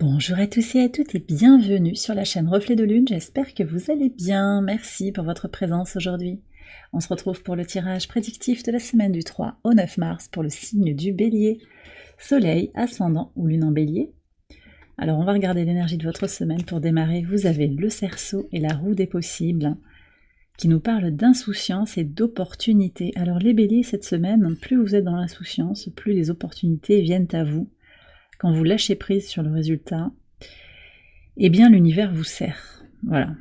Bonjour à tous et à toutes et bienvenue sur la chaîne Reflet de Lune, j'espère que vous allez bien, merci pour votre présence aujourd'hui. On se retrouve pour le tirage prédictif de la semaine du 3 au 9 mars pour le signe du Bélier, Soleil, Ascendant ou Lune en Bélier. Alors on va regarder l'énergie de votre semaine. Pour démarrer, vous avez le Cerceau et la roue des possibles qui nous parlent d'insouciance et d'opportunités. Alors les Béliers, cette semaine, plus vous êtes dans l'insouciance, plus les opportunités viennent à vous. Quand vous lâchez prise sur le résultat, eh bien l'univers vous sert. Voilà.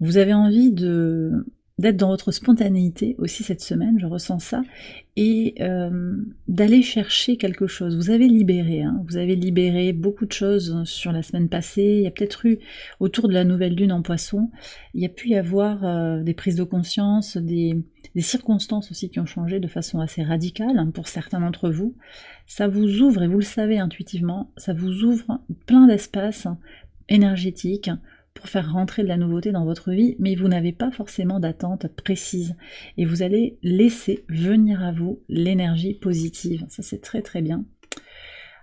Vous avez envie d'être dans votre spontanéité aussi cette semaine, je ressens ça, et d'aller chercher quelque chose. Vous avez libéré beaucoup de choses sur la semaine passée. Il y a peut-être eu, autour de la nouvelle lune en Poisson, il y a pu y avoir des prises de conscience, des circonstances aussi qui ont changé de façon assez radicale pour certains d'entre vous. Ça vous ouvre, et vous le savez intuitivement, ça vous ouvre plein d'espaces énergétiques pour faire rentrer de la nouveauté dans votre vie, mais vous n'avez pas forcément d'attente précise. Et vous allez laisser venir à vous l'énergie positive. Ça, c'est très très bien.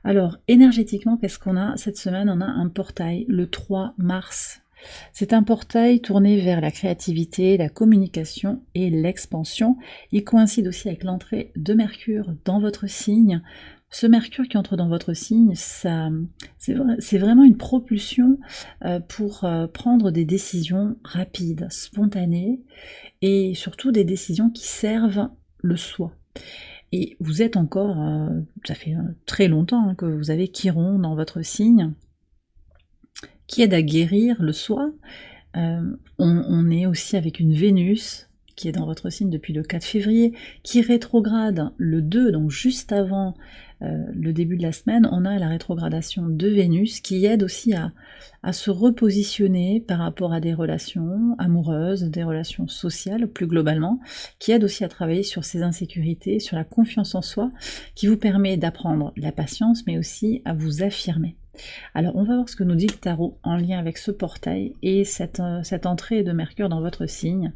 Alors, énergétiquement, qu'est-ce qu'on a cette semaine? On a un portail, le 3 mars. C'est un portail tourné vers la créativité, la communication et l'expansion. Il coïncide aussi avec l'entrée de Mercure dans votre signe. Ce Mercure qui entre dans votre signe, c'est vraiment une propulsion pour prendre des décisions rapides, spontanées, et surtout des décisions qui servent le soi. Et vous êtes encore, ça fait très longtemps que vous avez Chiron dans votre signe, qui aide à guérir le soi. On est aussi avec une Vénus qui est dans votre signe depuis le 4 février, qui rétrograde le 2, donc juste avant le début de la semaine. On a la rétrogradation de Vénus qui aide aussi à se repositionner par rapport à des relations amoureuses, des relations sociales plus globalement, qui aide aussi à travailler sur ses insécurités, sur la confiance en soi, qui vous permet d'apprendre la patience, mais aussi à vous affirmer. Alors on va voir ce que nous dit le tarot en lien avec ce portail et cette entrée de Mercure dans votre signe.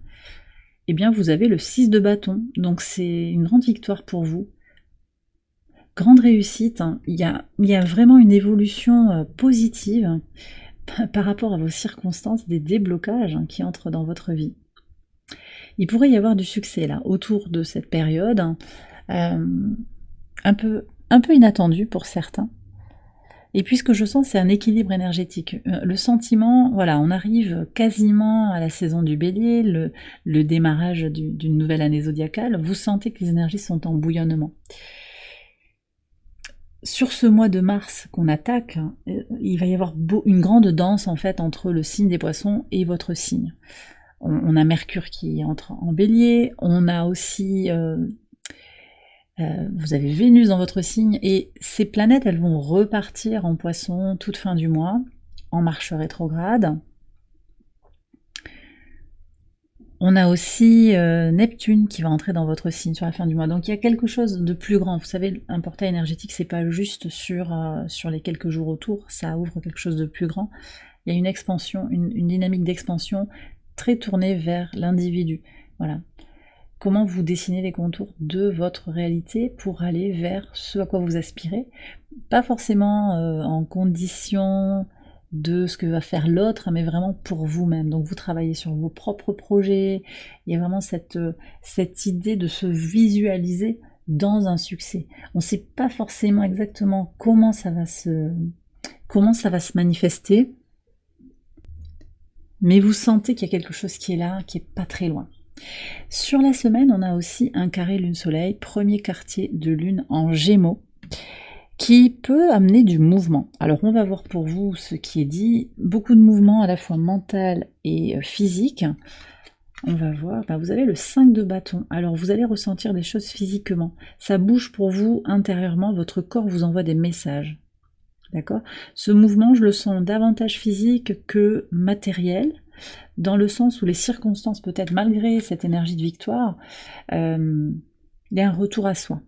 Eh bien vous avez le 6 de bâton, donc c'est une grande victoire pour vous. Grande réussite, hein. Il y a vraiment une évolution positive par rapport à vos circonstances, des déblocages qui entrent dans votre vie. Il pourrait y avoir du succès là, autour de cette période, un peu inattendu pour certains. Et puis ce que je sens, c'est un équilibre énergétique. Le sentiment, voilà, on arrive quasiment à la saison du Bélier, le démarrage d'une nouvelle année zodiacale. Vous sentez que les énergies sont en bouillonnement. Sur ce mois de mars qu'on attaque, il va y avoir une grande danse en fait entre le signe des Poissons et votre signe. On a Mercure qui entre en Bélier, on a aussi... vous avez Vénus dans votre signe, et ces planètes, elles vont repartir en Poisson toute fin du mois, en marche rétrograde. On a aussi Neptune qui va entrer dans votre signe sur la fin du mois. Donc il y a quelque chose de plus grand. Vous savez, un portail énergétique, c'est pas juste sur les quelques jours autour, ça ouvre quelque chose de plus grand. Il y a une expansion, une dynamique d'expansion très tournée vers l'individu. Voilà. Comment vous dessinez les contours de votre réalité pour aller vers ce à quoi vous aspirez. Pas forcément en condition de ce que va faire l'autre, mais vraiment pour vous-même. Donc vous travaillez sur vos propres projets. Il y a vraiment cette idée de se visualiser dans un succès. On ne sait pas forcément exactement comment ça va se manifester, mais vous sentez qu'il y a quelque chose qui est là, qui n'est pas très loin. Sur la semaine, on a aussi un carré lune-soleil, premier quartier de lune en Gémeaux, qui peut amener du mouvement. Alors on va voir pour vous ce qui est dit, beaucoup de mouvement à la fois mental et physique. On va voir, vous avez le 5 de bâton, alors vous allez ressentir des choses physiquement, ça bouge pour vous intérieurement, votre corps vous envoie des messages. D'accord ? Ce mouvement, je le sens davantage physique que matériel, dans le sens où les circonstances, peut-être malgré cette énergie de victoire, il y a un retour à soi.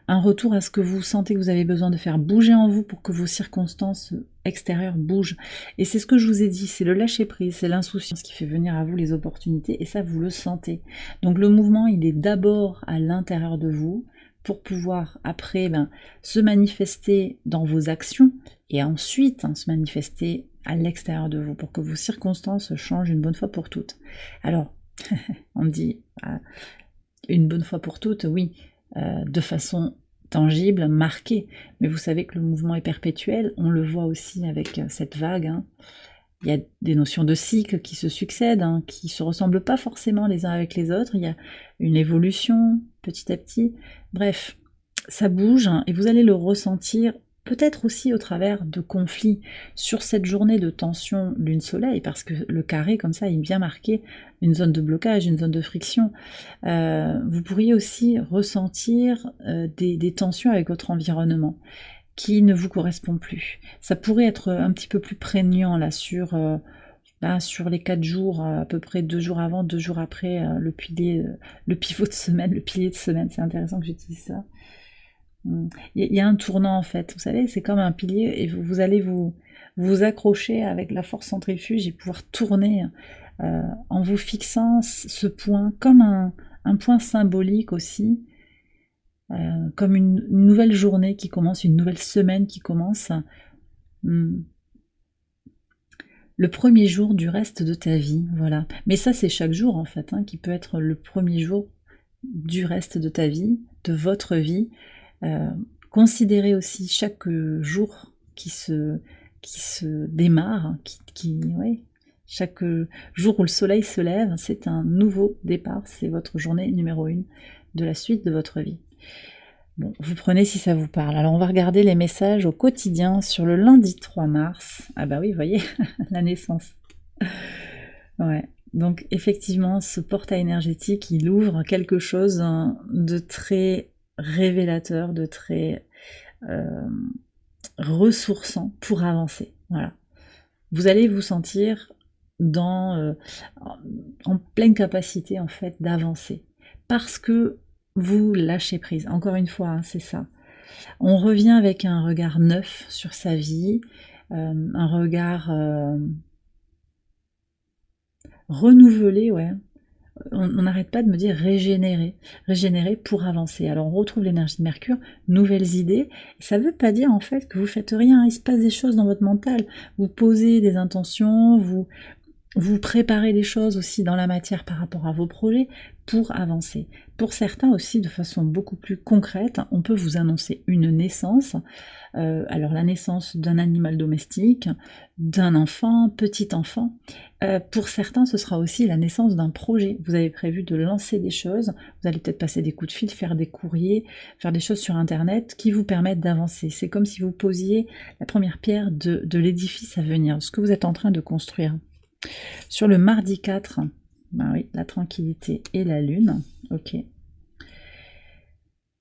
Un retour à ce que vous sentez que vous avez besoin de faire bouger en vous pour que vos circonstances extérieures bougent. Et c'est ce que je vous ai dit, c'est le lâcher-prise, c'est l'insouciance qui fait venir à vous les opportunités, et ça vous le sentez. Donc le mouvement, il est d'abord à l'intérieur de vous, pour pouvoir après se manifester dans vos actions et ensuite se manifester à l'extérieur de vous pour que vos circonstances changent une bonne fois pour toutes. Alors, on dit une bonne fois pour toutes, oui, de façon tangible, marquée, mais vous savez que le mouvement est perpétuel, on le voit aussi avec cette vague, Il y a des notions de cycle qui se succèdent, qui ne se ressemblent pas forcément les uns avec les autres, il y a une évolution petit à petit, bref, ça bouge et vous allez le ressentir peut-être aussi au travers de conflits sur cette journée de tension lune-soleil, parce que le carré comme ça est bien marqué, une zone de blocage, une zone de friction. Vous pourriez aussi ressentir des tensions avec votre environnement qui ne vous correspond plus. Ça pourrait être un petit peu plus prégnant là sur les 4 jours, à peu près 2 jours avant, 2 jours après, le pivot de semaine, le pilier de semaine, c'est intéressant que j'utilise ça. Il y a un tournant en fait, vous savez, c'est comme un pilier et vous allez vous accrocher avec la force centrifuge et pouvoir tourner en vous fixant ce point comme un point symbolique aussi, comme une nouvelle journée qui commence, une nouvelle semaine qui commence, le premier jour du reste de ta vie, voilà. Mais ça c'est chaque jour en fait, qui peut être le premier jour du reste de ta vie, de votre vie. Considérez aussi chaque jour qui se démarre, chaque jour où le soleil se lève, c'est un nouveau départ, c'est votre journée numéro 1 de la suite de votre vie. Bon, vous prenez si ça vous parle. Alors on va regarder les messages au quotidien sur le lundi 3 mars. Ah bah oui, vous voyez, la naissance. Ouais. Donc effectivement, ce portail énergétique, il ouvre quelque chose de très révélateur, de très ressourçant pour avancer. Voilà. Vous allez vous sentir en pleine capacité en fait d'avancer parce que vous lâchez prise. Encore une fois, c'est ça. On revient avec un regard neuf sur sa vie, un regard renouvelé, ouais. On n'arrête pas de me dire régénérer pour avancer. Alors on retrouve l'énergie de Mercure, nouvelles idées, et ça ne veut pas dire en fait que vous faites rien, il se passe des choses dans votre mental, vous posez des intentions, vous préparez des choses aussi dans la matière par rapport à vos projets pour avancer. Pour certains aussi de façon beaucoup plus concrète, on peut vous annoncer une naissance, alors la naissance d'un animal domestique, d'un enfant, petit enfant. Pour certains, ce sera aussi la naissance d'un projet. Vous avez prévu de lancer des choses, vous allez peut-être passer des coups de fil, faire des courriers, faire des choses sur Internet qui vous permettent d'avancer. C'est comme si vous posiez la première pierre de l'édifice à venir, ce que vous êtes en train de construire. Sur le mardi 4, ben oui, la tranquillité et la lune, ok.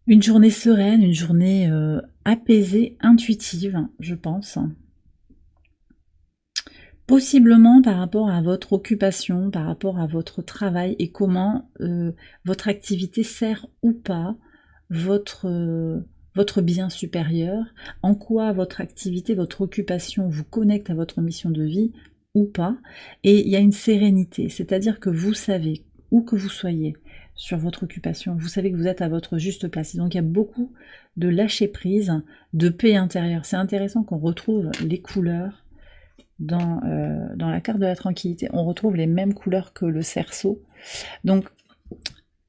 Une journée sereine, une journée apaisée, intuitive, je pense. Possiblement par rapport à votre occupation, par rapport à votre travail et comment votre activité sert ou pas votre bien supérieur, en quoi votre activité, votre occupation vous connecte à votre mission de vie ou pas, et il y a une sérénité, c'est-à-dire que vous savez, où que vous soyez sur votre occupation, vous savez que vous êtes à votre juste place, et donc il y a beaucoup de lâcher prise, de paix intérieure. C'est intéressant qu'on retrouve les couleurs dans la carte de la tranquillité, on retrouve les mêmes couleurs que le cerceau, donc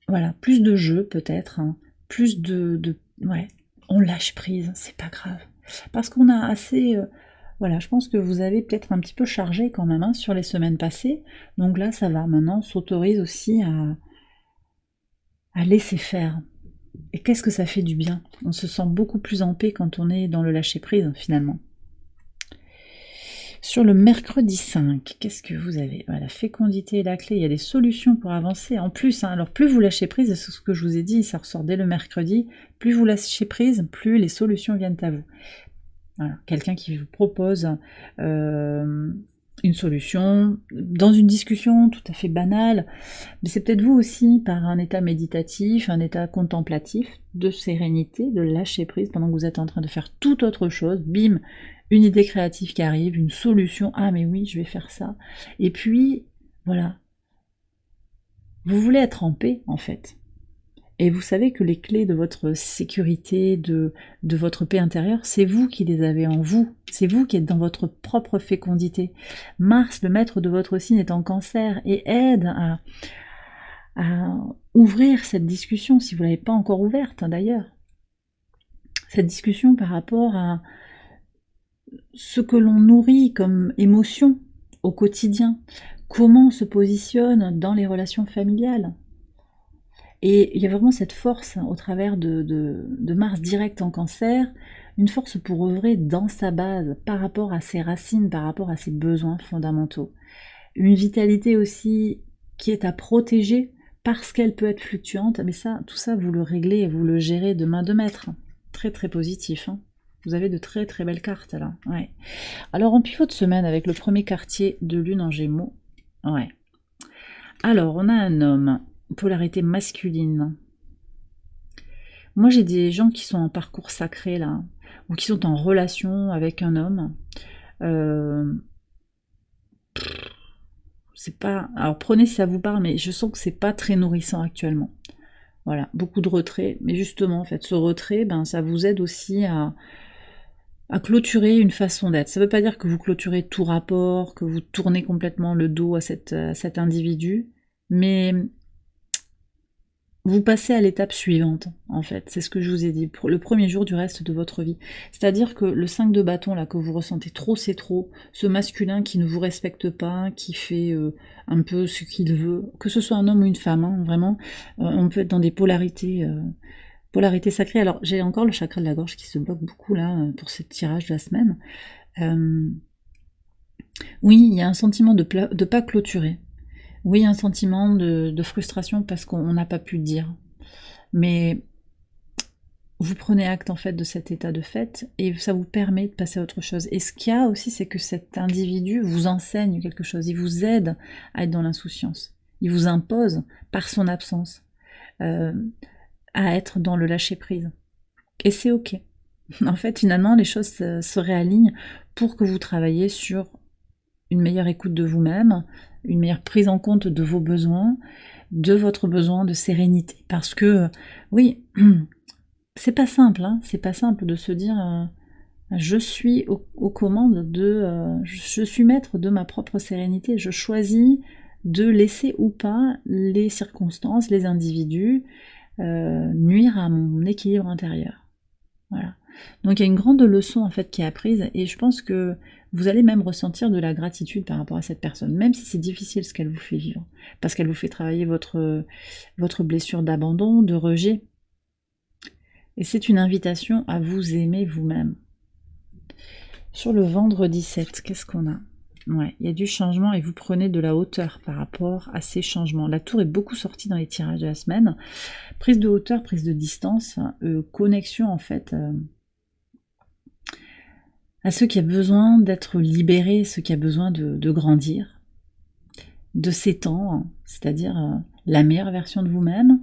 voilà, plus de jeu peut-être, plus ouais, on lâche prise, c'est pas grave, parce qu'on a assez... Voilà, je pense que vous avez peut-être un petit peu chargé quand même sur les semaines passées. Donc là, ça va. Maintenant, on s'autorise aussi à laisser faire. Et qu'est-ce que ça fait du bien? On se sent beaucoup plus en paix quand on est dans le lâcher-prise, finalement. Sur le mercredi 5, qu'est-ce que vous avez? La fécondité est la clé. Il y a des solutions pour avancer. En plus, alors plus vous lâchez prise, c'est ce que je vous ai dit, ça ressort dès le mercredi, plus vous lâchez prise, plus les solutions viennent à vous. Voilà, quelqu'un qui vous propose une solution dans une discussion tout à fait banale, mais c'est peut-être vous aussi par un état méditatif, un état contemplatif, de sérénité, de lâcher prise pendant que vous êtes en train de faire toute autre chose, bim, une idée créative qui arrive, une solution, ah mais oui, je vais faire ça, et puis voilà, vous voulez être en paix en fait. Et vous savez que les clés de votre sécurité, de votre paix intérieure, c'est vous qui les avez en vous. C'est vous qui êtes dans votre propre fécondité. Mars, le maître de votre signe, est en Cancer et aide à ouvrir cette discussion, si vous ne l'avez pas encore ouverte d'ailleurs. Cette discussion par rapport à ce que l'on nourrit comme émotion au quotidien. Comment on se positionne dans les relations familiales. Et il y a vraiment cette force au travers de Mars direct en Cancer, une force pour œuvrer dans sa base, par rapport à ses racines, par rapport à ses besoins fondamentaux. Une vitalité aussi qui est à protéger parce qu'elle peut être fluctuante, mais ça, tout ça, vous le réglez et vous le gérez de main de maître. Très très positif, hein. Vous avez de très très belles cartes là. Ouais. Alors en pivot de semaine avec le premier quartier de lune en Gémeaux. Ouais. Alors on a un homme, polarité masculine. Moi j'ai des gens qui sont en parcours sacré là, ou qui sont en relation avec un homme. C'est pas. Alors prenez si ça vous parle, mais je sens que c'est pas très nourrissant actuellement. Voilà, beaucoup de retrait. Mais justement, en fait, ce retrait, ben, ça vous aide aussi à clôturer une façon d'être. Ça ne veut pas dire que vous clôturez tout rapport, que vous tournez complètement le dos à cet individu, mais vous passez à l'étape suivante, en fait. C'est ce que je vous ai dit, pour le premier jour du reste de votre vie. C'est-à-dire que le 5 de bâton, là, que vous ressentez trop, c'est trop, ce masculin qui ne vous respecte pas, qui fait un peu ce qu'il veut, que ce soit un homme ou une femme, hein, vraiment, on peut être dans des polarités sacrée. Alors, j'ai encore le chakra de la gorge qui se bloque beaucoup là pour ce tirage de la semaine. Oui, il y a un sentiment de pas clôturer. Oui, un sentiment de frustration parce qu'on n'a pas pu le dire. Mais vous prenez acte en fait de cet état de fait et ça vous permet de passer à autre chose. Et ce qu'il y a aussi, c'est que cet individu vous enseigne quelque chose. Il vous aide à être dans l'insouciance. Il vous impose par son absence à être dans le lâcher-prise. Et c'est ok. En fait, finalement, les choses se réalignent pour que vous travailliez sur une meilleure écoute de vous-même, une meilleure prise en compte de vos besoins, de votre besoin de sérénité. Parce que, oui, c'est pas simple, hein, c'est pas simple de se dire je suis aux commandes je suis maître de ma propre sérénité, je choisis de laisser ou pas les circonstances, les individus nuire à mon équilibre intérieur. Voilà. Donc il y a une grande leçon en fait qui est apprise et je pense que vous allez même ressentir de la gratitude par rapport à cette personne, même si c'est difficile ce qu'elle vous fait vivre, parce qu'elle vous fait travailler votre blessure d'abandon, de rejet. Et c'est une invitation à vous aimer vous-même. Sur le vendredi 7, qu'est-ce qu'on a ? Ouais, il y a du changement et vous prenez de la hauteur par rapport à ces changements. La tour est beaucoup sortie dans les tirages de la semaine. Prise de hauteur, prise de distance, connexion en fait à ceux qui ont besoin d'être libérés, ceux qui ont besoin de grandir, de s'étendre, c'est-à-dire la meilleure version de vous-même,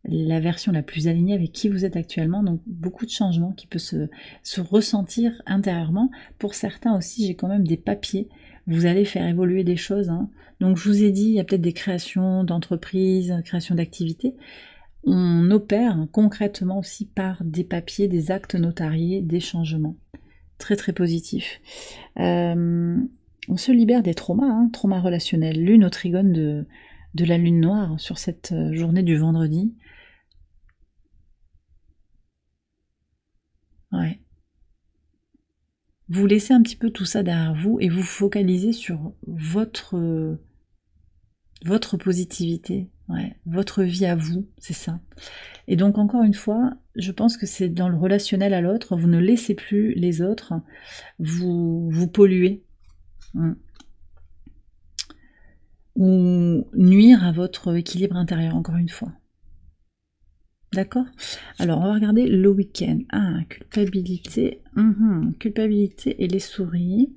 la version la plus alignée avec qui vous êtes actuellement, donc beaucoup de changements qui peuvent se ressentir intérieurement. Pour certains aussi, j'ai quand même des papiers, vous allez faire évoluer des choses, hein. Donc je vous ai dit, il y a peut-être des créations d'entreprises, créations d'activités. On opère concrètement aussi par des papiers, des actes notariés, des changements. Très très positif. On se libère des traumas, hein, traumas relationnels. Lune au trigone de la lune noire sur cette journée du vendredi. Ouais. Vous laissez un petit peu tout ça derrière vous et vous focalisez sur votre positivité, ouais, votre vie à vous, c'est ça. Et donc encore une fois, je pense que c'est dans le relationnel à l'autre, vous ne laissez plus les autres vous polluer ou nuire à votre équilibre intérieur, encore une fois. D'accord ? Alors, on va regarder le week-end. Ah, culpabilité. Culpabilité et les souris.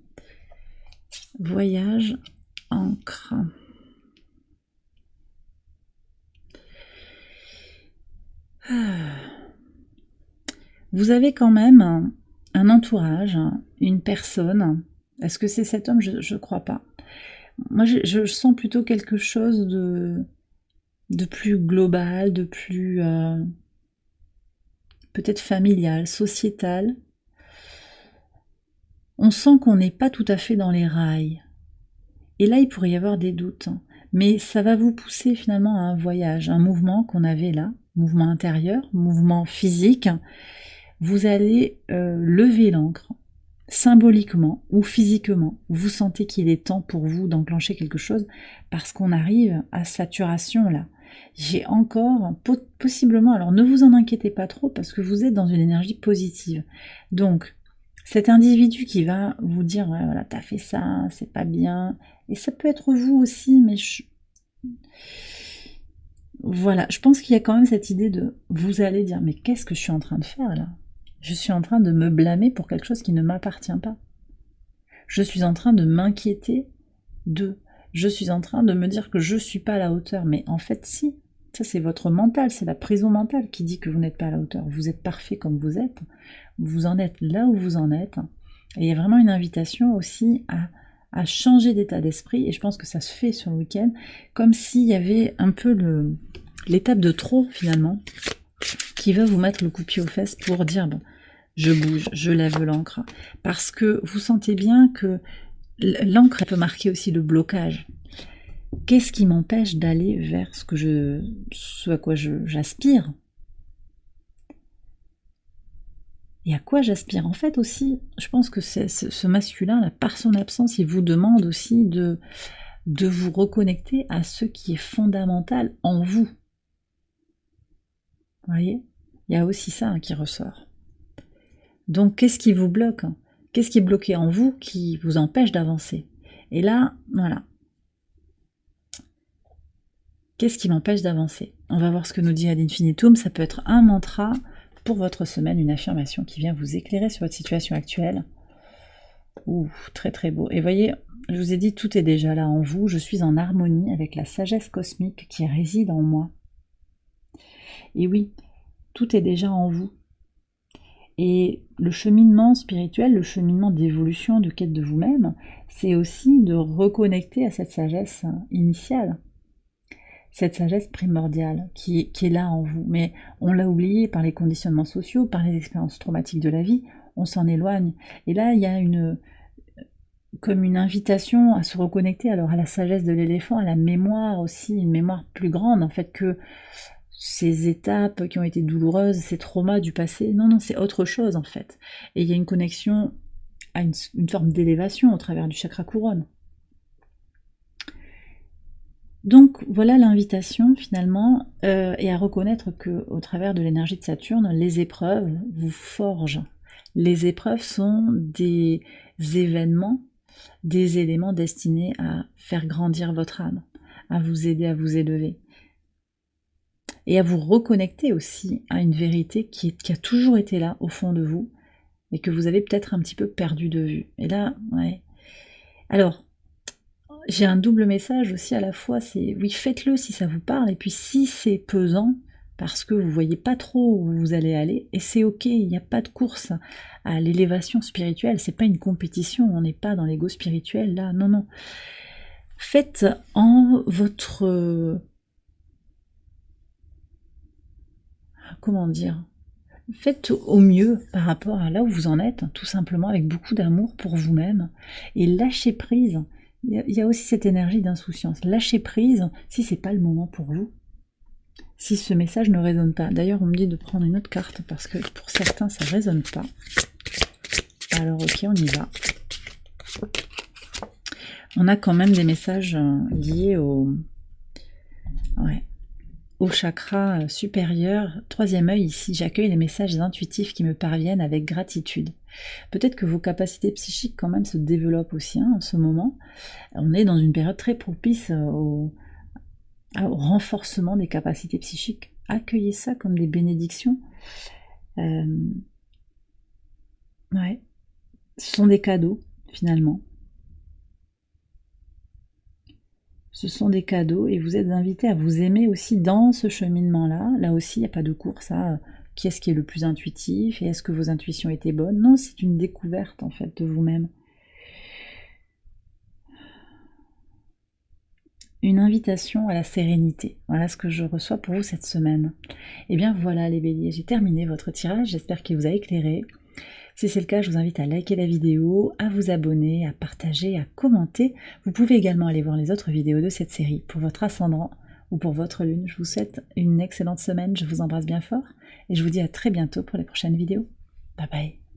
Voyage, encre. Vous avez quand même un entourage, une personne. Est-ce que c'est cet homme ? Je ne crois pas. Moi, je sens plutôt quelque chose de plus global, de plus peut-être familial, sociétal. On sent qu'on n'est pas tout à fait dans les rails. Et là, il pourrait y avoir des doutes. Mais ça va vous pousser finalement à un voyage, un mouvement qu'on avait là, mouvement intérieur, mouvement physique. Vous allez lever l'ancre, symboliquement ou physiquement. Vous sentez qu'il est temps pour vous d'enclencher quelque chose parce qu'on arrive à saturation là. J'ai encore, possiblement, alors ne vous en inquiétez pas trop parce que vous êtes dans une énergie positive. Donc, cet individu qui va vous dire, ouais, voilà, t'as fait ça, c'est pas bien, et ça peut être vous aussi, mais voilà, je pense qu'il y a quand même cette idée de, vous allez dire, mais qu'est-ce que je suis en train de faire là? Je suis en train de me blâmer pour quelque chose qui ne m'appartient pas. Je suis en train de m'inquiéter de. Je suis en train de me dire que je ne suis pas à la hauteur. Mais en fait, si. Ça, c'est votre mental, c'est la prison mentale qui dit que vous n'êtes pas à la hauteur. Vous êtes parfait comme vous êtes. Vous en êtes là où vous en êtes. Et il y a vraiment une invitation aussi à changer d'état d'esprit. Et je pense que ça se fait sur le week-end. Comme s'il y avait un peu l'étape de trop, finalement, qui va vous mettre le coup de pied aux fesses pour dire, bon, je bouge, je lève l'ancre. Parce que vous sentez bien que l'encre peut marquer aussi le blocage. Qu'est-ce qui m'empêche d'aller vers ce à quoi j'aspire? Et à quoi j'aspire? En fait aussi, je pense que ce masculin, là, par son absence, il vous demande aussi de vous reconnecter à ce qui est fondamental en vous. Vous voyez? Il y a aussi ça qui ressort. Donc, qu'est-ce qui vous bloque? Qu'est-ce qui est bloqué en vous qui vous empêche d'avancer? Et là, voilà. Qu'est-ce qui m'empêche d'avancer? On va voir ce que nous dit Ad Infinitum. Ça peut être un mantra pour votre semaine, une affirmation qui vient vous éclairer sur votre situation actuelle. Ouh, très très beau. Et voyez, je vous ai dit, tout est déjà là en vous. Je suis en harmonie avec la sagesse cosmique qui réside en moi. Et oui, tout est déjà en vous. Et le cheminement spirituel, le cheminement d'évolution, de quête de vous-même, c'est aussi de reconnecter à cette sagesse initiale, cette sagesse primordiale qui est là en vous. Mais on l'a oublié par les conditionnements sociaux, par les expériences traumatiques de la vie, on s'en éloigne. Et là, il y a comme une invitation à se reconnecter alors à la sagesse de l'éléphant, à la mémoire aussi, une mémoire plus grande en fait que ces étapes qui ont été douloureuses, ces traumas du passé. Non, non, c'est autre chose en fait. Et il y a une connexion à une forme d'élévation au travers du chakra couronne. Donc voilà l'invitation finalement, et à reconnaître que au travers de l'énergie de Saturne, les épreuves vous forgent. Les épreuves sont des événements, des éléments destinés à faire grandir votre âme, à vous aider à vous élever. Et à vous reconnecter aussi à une vérité qui a toujours été là au fond de vous et que vous avez peut-être un petit peu perdu de vue. Et là, ouais. Alors, j'ai un double message aussi à la fois, c'est oui, faites-le si ça vous parle, et puis si c'est pesant, parce que vous voyez pas trop où vous allez aller, et c'est ok, il n'y a pas de course à l'élévation spirituelle, c'est pas une compétition, on n'est pas dans l'ego spirituel là, non, non. Faites en votre... comment dire, faites au mieux par rapport à là où vous en êtes, tout simplement avec beaucoup d'amour pour vous-même, et lâchez prise. Il y a aussi cette énergie d'insouciance. Lâchez prise si c'est pas le moment pour vous, si ce message ne résonne pas. D'ailleurs, on me dit de prendre une autre carte parce que pour certains ça résonne pas. Alors ok, on y va. On a quand même des messages liés au chakra supérieur. Troisième œil ici, j'accueille les messages intuitifs qui me parviennent avec gratitude. Peut-être que vos capacités psychiques quand même se développent aussi en ce moment. On est dans une période très propice au renforcement des capacités psychiques. Accueillez ça comme des bénédictions. Ouais. Ce sont des cadeaux, finalement. Ce sont des cadeaux et vous êtes invités à vous aimer aussi dans ce cheminement-là. Là aussi, il n'y a pas de course à qui est-ce qui est le plus intuitif et est-ce que vos intuitions étaient bonnes. Non, c'est une découverte en fait de vous-même. une invitation à la sérénité. Voilà ce que je reçois pour vous cette semaine. Et bien voilà les béliers, j'ai terminé votre tirage, j'espère qu'il vous a éclairé. Si c'est le cas, je vous invite à liker la vidéo, à vous abonner, à partager, à commenter. Vous pouvez également aller voir les autres vidéos de cette série pour votre ascendant ou pour votre lune. Je vous souhaite une excellente semaine, je vous embrasse bien fort et je vous dis à très bientôt pour les prochaines vidéos. Bye bye.